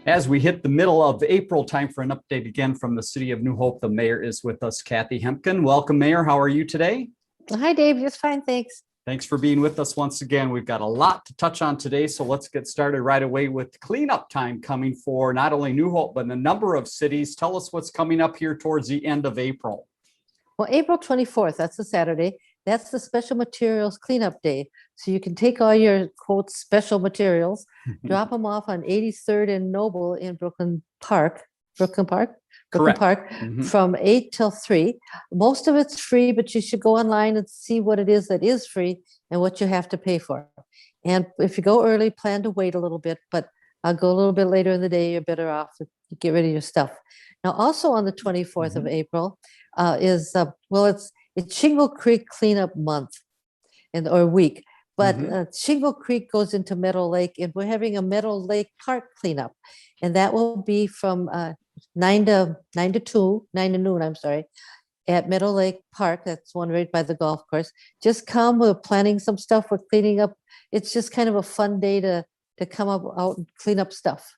As we hit the middle of April, time for an update again from the city of New Hope. The mayor is with us, Kathi Hemken. Welcome, Mayor. How are you today? Hi, Dave. Just fine, thanks. Thanks for being with us once again. We've got a lot to touch on today, so let's get started right away with cleanup time coming for not only New Hope, but a number of cities. Tell us what's coming up here towards the end of April. Well, April 24th, that's a Saturday. That's the special materials cleanup day. So you can take all your, quote, special materials, drop them off on 83rd and Noble in Brooklyn Park, from 8 till 3. Most of it's free, but you should go online and see what it is that is free and what you have to pay for. And if you go early, plan to wait a little bit, but I'll go a little bit later in the day. You're better off to get rid of your stuff. Now, also on the 24th of April it's Shingle Creek Cleanup Month or week. But Shingle Creek goes into Meadow Lake, and we're having a Meadow Lake Park cleanup, and that will be from 9 to noon. I'm sorry, at Meadow Lake Park. That's one right by the golf course. Just come. We're planning some stuff. We're cleaning up. It's just kind of a fun day to come out and clean up stuff.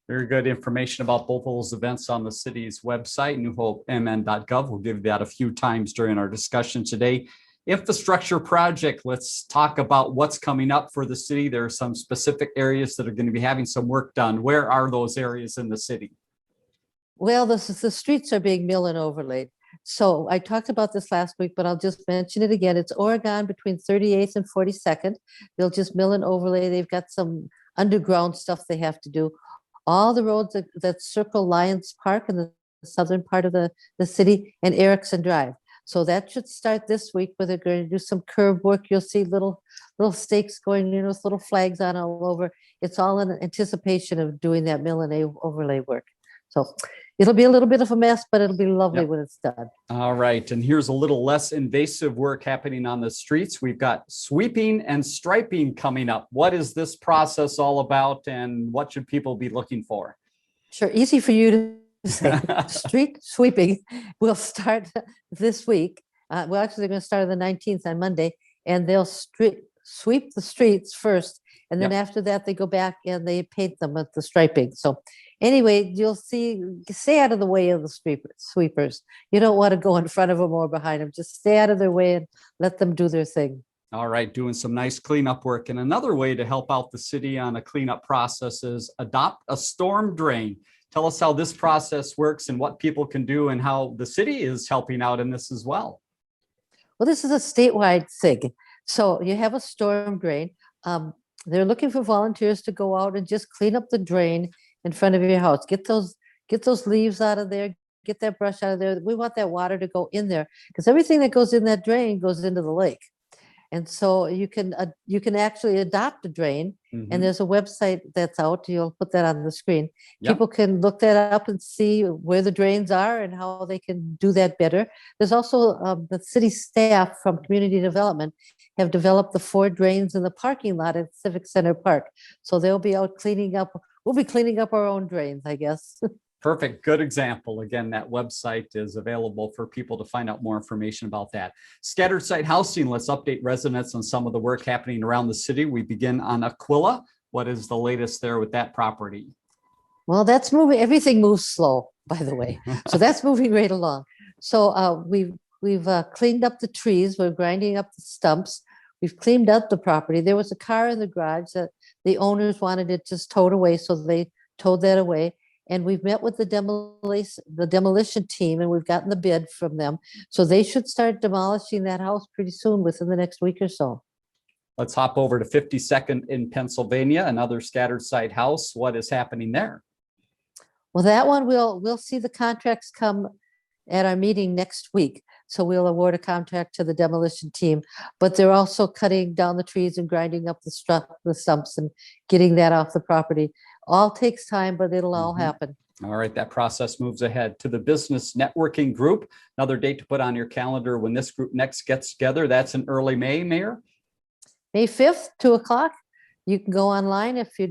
Very good information about both those events on the city's website, newhopemn.gov. We'll give that a few times during our discussion today. Infrastructure project. Let's talk about what's coming up for the city. There are some specific areas that are going to be having some work done. Where are those areas in the city? Well, the streets are being mill and overlaid. So I talked about this last week, but I'll just mention it again. It's Oregon between 38th and 42nd. They'll just mill and overlay. They've got some underground stuff they have to do. All the roads that circle Lions Park in the southern part of the city and Erickson Drive. So that should start this week, where they're going to do some curb work. You'll see little stakes going, with little flags on all over. It's all in anticipation of doing that mill and overlay work. So it'll be a little bit of a mess, but it'll be lovely when it's done. All right. And here's a little less invasive work happening on the streets. We've got sweeping and striping coming up. What is this process all about, and what should people be looking for? Sure. Easy for you to say. Street sweeping will start this week. Actually, they're going to start on the 19th on Monday, and they'll sweep the streets first. And then after that, they go back and they paint them with the striping. So anyway, you'll stay out of the way of the sweepers. You don't want to go in front of them or behind them. Just stay out of their way and let them do their thing. All right, doing some nice cleanup work. And another way to help out the city on a cleanup process is adopt a storm drain. Tell us how this process works and what people can do, and how the city is helping out in this as well. Well, this is a statewide thing. So you have a storm drain. They're looking for volunteers to go out and just clean up the drain in front of your house. Get those leaves out of there. Get that brush out of there. We want that water to go in there, because everything that goes in that drain goes into the lake. And so you can actually adopt a drain, and there's a website that's out. You'll put that on the screen. People can look that up and see where the drains are and how they can do that better. There's also the city staff from community development have developed the 4 drains in the parking lot at Civic Center Park. So they'll be out cleaning up. We'll be cleaning up our own drains, I guess. Perfect. Good example. Again, that website is available for people to find out more information about that. Scattered site housing. Let's update residents on some of the work happening around the city. We begin on Aquila. What is the latest there with that property? Well, that's moving. Everything moves slow, by the way. So that's moving right along. So we've cleaned up the trees. We're grinding up the stumps. We've cleaned up the property. There was a car in the garage that the owners wanted it just towed away, so they towed that away. And we've met with the demolition team, and we've gotten the bid from them. So they should start demolishing that house pretty soon, within the next week or so. Let's hop over to 52nd in Pennsylvania, another scattered site house. What is happening there? Well, that one we'll see the contracts come at our meeting next week. So we'll award a contract to the demolition team, but they're also cutting down the trees and grinding up the stumps and getting that off the property. All takes time, but it'll all happen. All right, that process moves ahead to the business networking group. Another date to put on your calendar when this group next gets together. That's in early May, Mayor. May 5th, 2:00. You can go online if you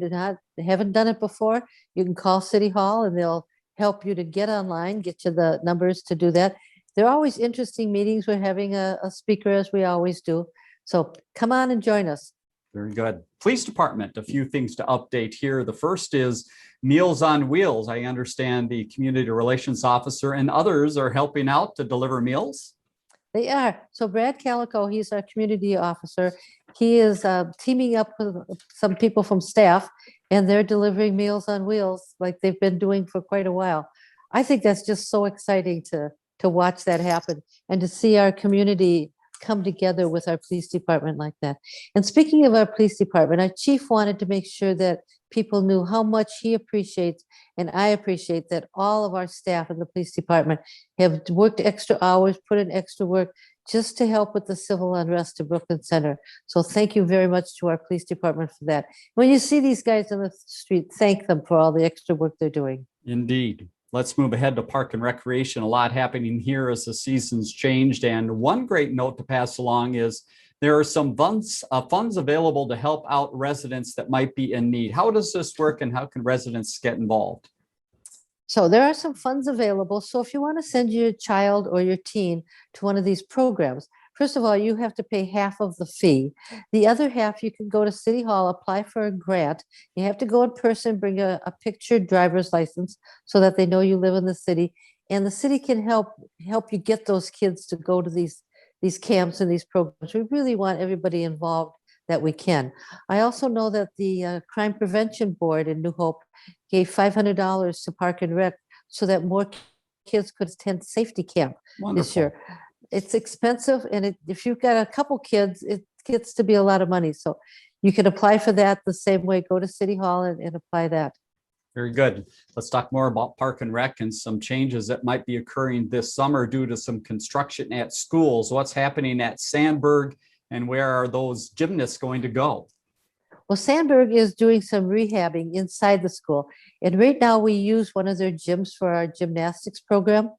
haven't done it before. You can call City Hall and they'll help you to get online, get you the numbers to do that. They're always interesting meetings. We're having a speaker, as we always do. So come on and join us. Very good. Police Department, a few things to update here. The first is Meals on Wheels. I understand the Community Relations Officer and others are helping out to deliver meals. They are. So Brad Calico, he's our community officer. He is teaming up with some people from staff, and they're delivering Meals on Wheels like they've been doing for quite a while. I think that's just so exciting to watch that happen and to see our community come together with our police department like that. And speaking of our police department, our chief wanted to make sure that people knew how much he appreciates and I appreciate that all of our staff in the police department have worked extra hours, put in extra work just to help with the civil unrest in Brooklyn Center. So thank you very much to our police department for that. When you see these guys on the street, thank them for all the extra work they're doing. Indeed. Let's move ahead to Park and Recreation. A lot happening here as the seasons changed. And one great note to pass along is there are some funds available to help out residents that might be in need. How does this work and how can residents get involved? So there are some funds available. So if you want to send your child or your teen to one of these programs, first of all, you have to pay half of the fee. The other half, you can go to City Hall, apply for a grant. You have to go in person, bring a pictured driver's license so that they know you live in the city. And the city can help you get those kids to go to these camps and these programs. We really want everybody involved that we can. I also know that the Crime Prevention Board in New Hope gave $500 to Park and Rec so that more kids could attend safety camp this year. It's expensive, and if you've got a couple kids, it gets to be a lot of money. So you can apply for that the same way. Go to City Hall and apply that. Very good. Let's talk more about Park and Rec and some changes that might be occurring this summer due to some construction at schools. What's happening at Sandberg and where are those gymnasts going to go? Well, Sandberg is doing some rehabbing inside the school. And right now we use one of their gyms for our gymnastics program.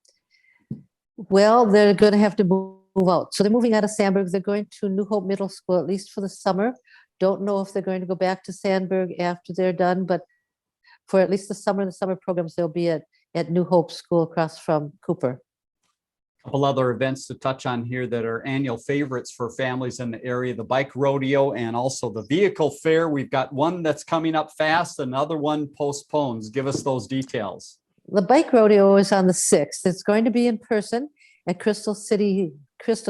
Well, they're going to have to move out. So they're moving out of Sandberg. They're going to New Hope Middle School, at least for the summer. Don't know if they're going to go back to Sandberg after they're done, but for at least the summer programs, they'll be at New Hope School across from Cooper. A couple other events to touch on here that are annual favorites for families in the area, the bike rodeo and also the vehicle fair. We've got one that's coming up fast, another one postpones. Give us those details. The bike rodeo is on the 6th. It's going to be in person at Crystal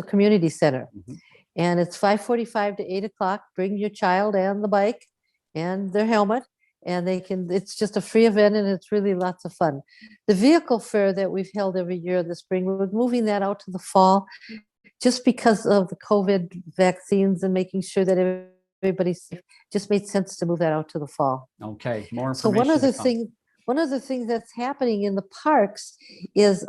Community Center. Mm-hmm. And it's 5:45 to 8 o'clock. Bring your child and the bike and their helmet. And it's just a free event and it's really lots of fun. The vehicle fair that we've held every year this spring, we're moving that out to the fall just because of the COVID vaccines and making sure that everybody's safe. Just made sense to move that out to the fall. Okay, more information. So one of the things that's happening in the parks is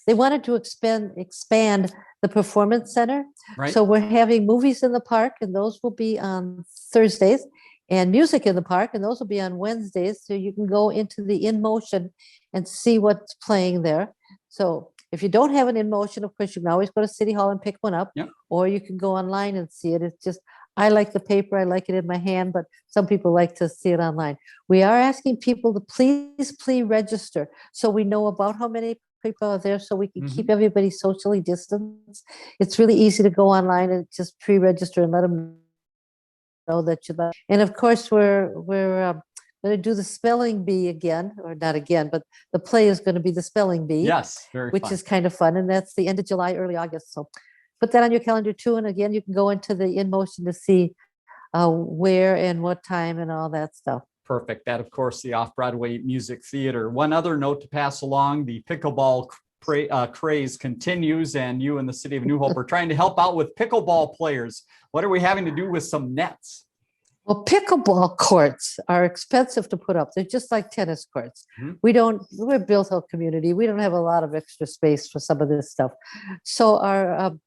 they wanted to expand the performance center. Right. So we're having movies in the park and those will be on Thursdays. And music in the park, and those will be on Wednesdays, so you can go into the In Motion and see what's playing there. So if you don't have an In Motion, of course, you can always go to City Hall and pick one up, yep. Or you can go online and see it. It's just, I like the paper, I like it in my hand, but some people like to see it online. We are asking people to please register so we know about how many people are there so we can keep everybody socially distanced. It's really easy to go online and just pre-register and let them know that you like. And of course, we're going to do the spelling bee again, or not again, but the play is going to be the spelling bee. Yes, which is kind of fun, and that's the end of July, early August. So put that on your calendar too. And again, you can go into the In Motion to see where and what time and all that stuff. Perfect. That, of course, the Off-Broadway Music Theater. One other note to pass along: the pickleball craze continues, and you in the city of New Hope are trying to help out with pickleball players. What are we having to do with some nets? Well, pickleball courts are expensive to put up. They're just like tennis courts. Mm-hmm. We're a built-out community. We don't have a lot of extra space for some of this stuff. So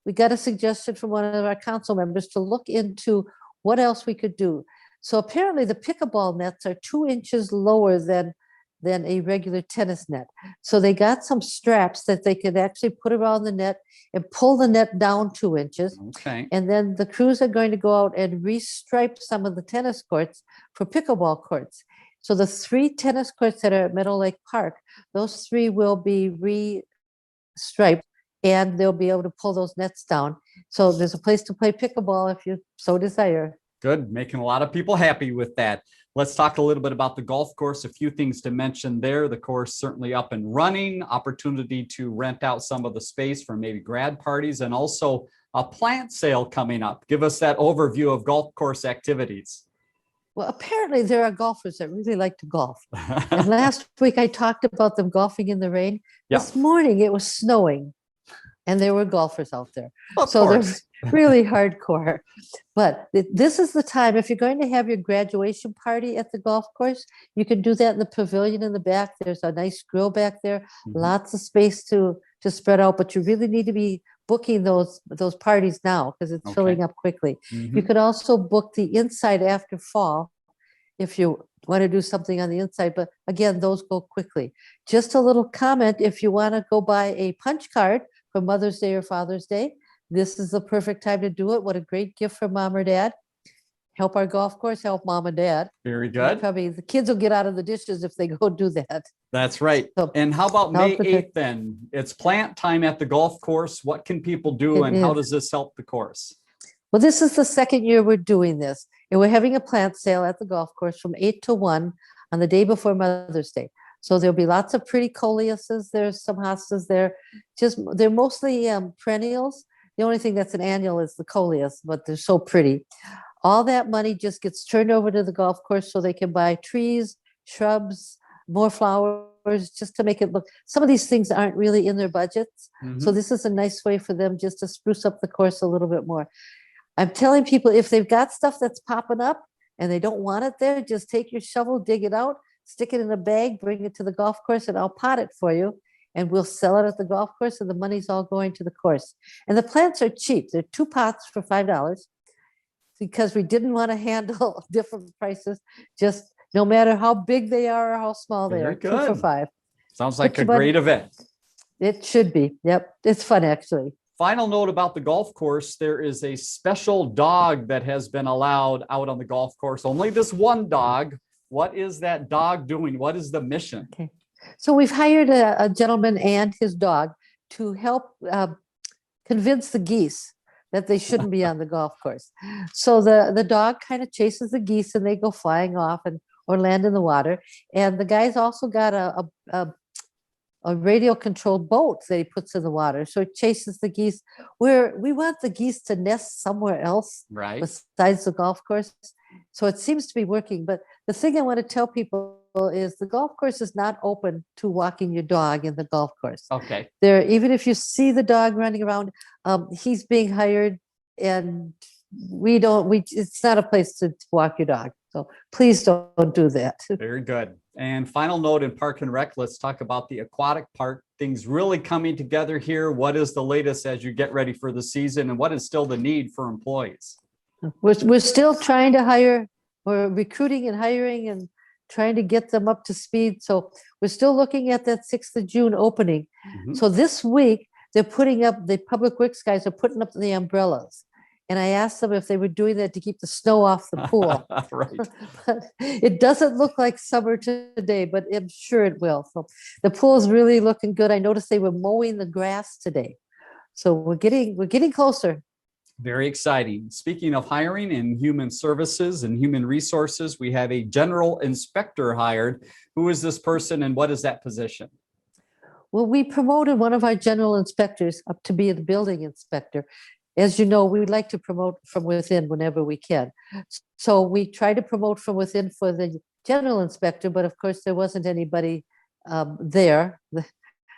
we got a suggestion from one of our council members to look into what else we could do. So apparently the pickleball nets are 2 inches lower than a regular tennis net. So they got some straps that they could actually put around the net and pull the net down 2 inches. Okay. And then the crews are going to go out and restripe some of the tennis courts for pickleball courts. So the 3 tennis courts that are at Meadow Lake Park, those 3 will be restriped and they'll be able to pull those nets down. So there's a place to play pickleball if you so desire. Good, making a lot of people happy with that. Let's talk a little bit about the golf course. A few things to mention there. The course certainly up and running, opportunity to rent out some of the space for maybe grad parties, and also a plant sale coming up. Give us that overview of golf course activities. Well, apparently there are golfers that really like to golf. And last week I talked about them golfing in the rain. Yeah. This morning it was snowing and there were golfers out there. Of So they're course. really hardcore. But this is the time, if you're going to have your graduation party at the golf course, you can do that in the pavilion in the back. There's a nice grill back there, lots of space to spread out, but you really need to be booking those parties now because it's filling up quickly. You could also book the inside after fall if you want to do something on the inside, but again, those go quickly. Just a little comment, if you want to go buy a punch card for Mother's Day or Father's Day, this is the perfect time to do it. What a great gift for mom or dad. Help our golf course, help mom and dad. Very good. Probably the kids will get out of the dishes if they go do that. That's right. So, and how about May 8th then? It's plant time at the golf course. What can people do and how does this help the course? Well, this is the second year we're doing this. And we're having a plant sale at the golf course from 8 to 1 on the day before Mother's Day. So there'll be lots of pretty coleuses. There's some hostas there. They're mostly perennials. The only thing that's an annual is the coleus, but they're so pretty. All that money just gets turned over to the golf course so they can buy trees, shrubs, more flowers, just to make it look. Some of these things aren't really in their budgets. So this is a nice way for them just to spruce up the course a little bit more. I'm telling people, if they've got stuff that's popping up and they don't want it there, just take your shovel, dig it out, stick it in a bag, bring it to the golf course, and I'll pot it for you. And we'll sell it at the golf course, and the money's all going to the course. And the plants are cheap. They're 2 pots for $5 because we didn't want to handle different prices. Just no matter how big they are or how small they are, 2 for $5. Sounds like a great event. It should be. Yep. It's fun, actually. Final note about the golf course, there is a special dog that has been allowed out on the golf course. Only this one dog. What is that dog doing? What is the mission? Okay. So we've hired a gentleman and his dog to help convince the geese that they shouldn't be on the golf course. So the dog kind of chases the geese and they go flying off or land in the water. And the guy's also got a radio controlled boat that he puts in the water. So it chases the geese where we want the geese to nest somewhere else besides the golf course. So it seems to be working. But the thing I want to tell people is the golf course is not open to walking your dog in the golf course. Okay. Even if you see the dog running around, he's being hired and it's not a place to walk your dog. So please don't do that. Very good. And final note in Park and Rec, let's talk about the aquatic park. Things really coming together here. What is the latest as you get ready for the season, and what is still the need for employees? We're still trying to hire. We're recruiting and hiring and trying to get them up to speed. So we're still looking at that 6th of June opening. So this week they're putting up, the public works guys are putting up the umbrellas. And I asked them if they were doing that to keep the snow off the pool. Right. But it doesn't look like summer today, but I'm sure it will. So the pool is really looking good. I noticed they were mowing the grass today. So we're getting closer. Very exciting. Speaking of hiring in human services and human resources, we have a general inspector hired. Who is this person and what is that position? Well, we promoted one of our general inspectors up to be the building inspector. As you know, we would like to promote from within whenever we can. So we try to promote from within for the general inspector, but of course there wasn't anybody there.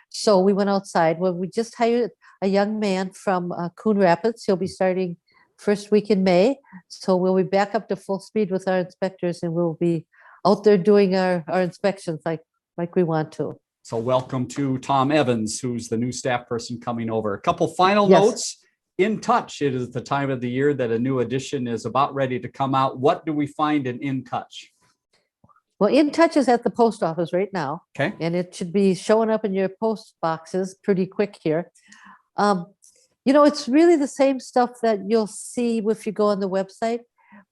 So we went outside. Well, we just hired a young man from Coon Rapids. He'll be starting first week in May. So we'll be back up to full speed with our inspectors and we'll be out there doing our inspections like we want to. So welcome to Tom Evans, who's the new staff person coming over. A couple final notes. In Touch, it is the time of the year that a new edition is about ready to come out. What do we find in Touch? Well, In Touch is at the post office right now. Okay. And it should be showing up in your post boxes pretty quick here. It's really the same stuff that you'll see if you go on the website,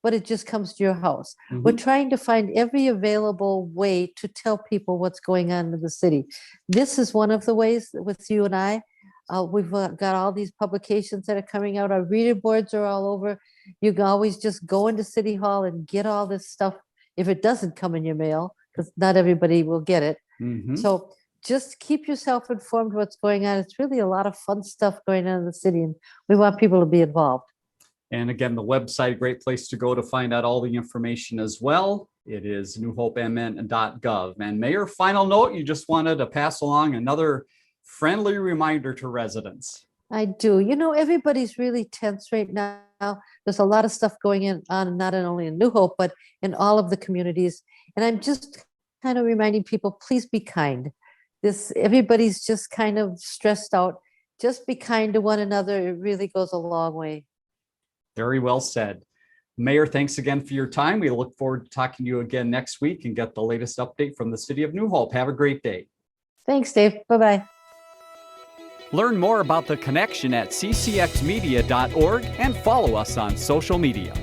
but it just comes to your house. We're trying to find every available way to tell people what's going on in the city. This is one of the ways with you and I. We've got all these publications that are coming out. Our reader boards are all over. You can always just go into City Hall and get all this stuff if it doesn't come in your mail, because not everybody will get it. Mhm. So just keep yourself informed what's going on. It's really a lot of fun stuff going on in the city, and we want people to be involved. And again, the website, great place to go to find out all the information as well. It is newhopemn.gov. And Mayor, final note, you just wanted to pass along another friendly reminder to residents. I do. Everybody's really tense right now. There's a lot of stuff going on, not only in New Hope, but in all of the communities. And I'm just kind of reminding people, please be kind. Everybody's just kind of stressed out. Just be kind to one another. It really goes a long way. Very well said. Mayor, thanks again for your time. We look forward to talking to you again next week and get the latest update from the city of New Hope. Have a great day. Thanks, Dave. Bye-bye. Learn more about The Connection at ccxmedia.org and follow us on social media.